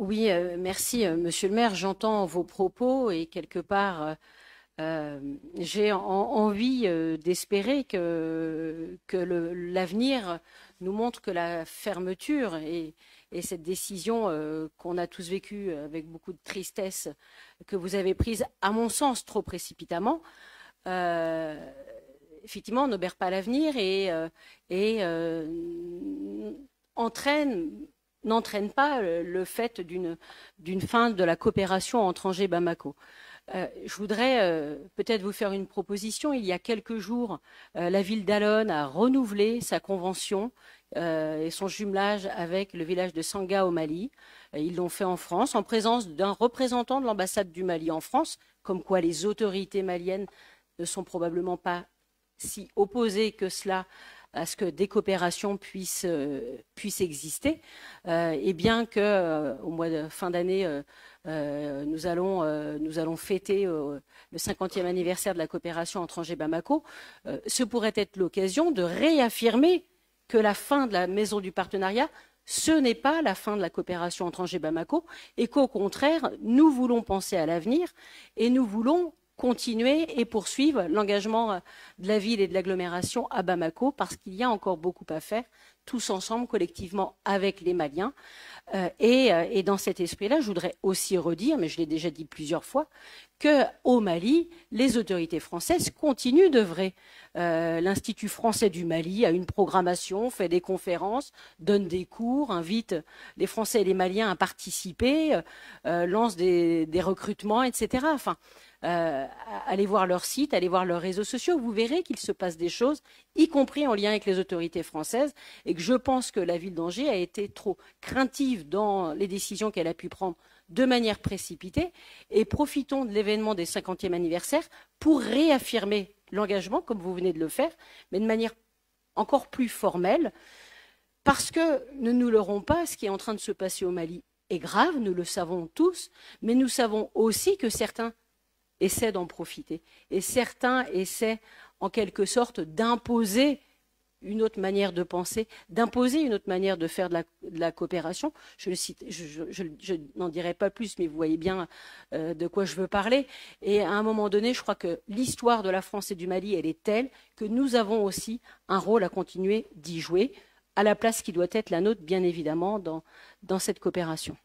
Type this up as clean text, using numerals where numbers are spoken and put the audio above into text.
Oui, merci, monsieur le maire. J'entends vos propos et quelque part, j'ai envie d'espérer que l'avenir nous montre que la fermeture et cette décision qu'on a tous vécue avec beaucoup de tristesse, que vous avez prise, à mon sens, trop précipitamment, euh, effectivement, n'obère pas l'avenir et entraîne n'entraîne pas le fait d'une fin de la coopération entre Angers et Bamako. Je voudrais peut-être vous faire une proposition. Il y a quelques jours, la ville d'Alonne a renouvelé sa convention et son jumelage avec le village de Sanga au Mali. Ils l'ont fait en France, en présence d'un représentant de l'ambassade du Mali en France, comme quoi les autorités maliennes ne sont probablement pas si opposées que cela à ce que des coopérations puissent exister, et bien que au mois de fin d'année, nous allons fêter le 50e anniversaire de la coopération entre Angers et Bamako, ce pourrait être l'occasion de réaffirmer que la fin de la maison du partenariat, ce n'est pas la fin de la coopération entre Angers et Bamako, et qu'au contraire, nous voulons penser à l'avenir et nous voulons continuer et poursuivre l'engagement de la ville et de l'agglomération à Bamako parce qu'il y a encore beaucoup à faire, tous ensemble, collectivement, avec les Maliens. Et dans cet esprit-là, je voudrais aussi redire, mais je l'ai déjà dit plusieurs fois, qu'au Mali, les autorités françaises continuent d'œuvrer. L'Institut français du Mali a une programmation, fait des conférences, donne des cours, invite les Français et les Maliens à participer, lance des recrutements, etc. Enfin, allez voir leur site, allez voir leurs réseaux sociaux, vous verrez qu'il se passe des choses, y compris en lien avec les autorités françaises, et que je pense que la ville d'Angers a été trop craintive dans les décisions qu'elle a pu prendre de manière précipitée, et profitons de l'événement des 50e anniversaire pour réaffirmer l'engagement, comme vous venez de le faire, mais de manière encore plus formelle, parce que ne nous leurrons pas, ce qui est en train de se passer au Mali est grave, nous le savons tous, mais nous savons aussi que certains essaient d'en profiter. Et certains essaient, en quelque sorte, d'imposer une autre manière de penser, d'imposer une autre manière de faire de la coopération. Je n'en dirai pas plus, mais vous voyez bien de quoi je veux parler. Et à un moment donné, je crois que l'histoire de la France et du Mali, elle est telle que nous avons aussi un rôle à continuer d'y jouer, à la place qui doit être la nôtre, bien évidemment, dans cette coopération.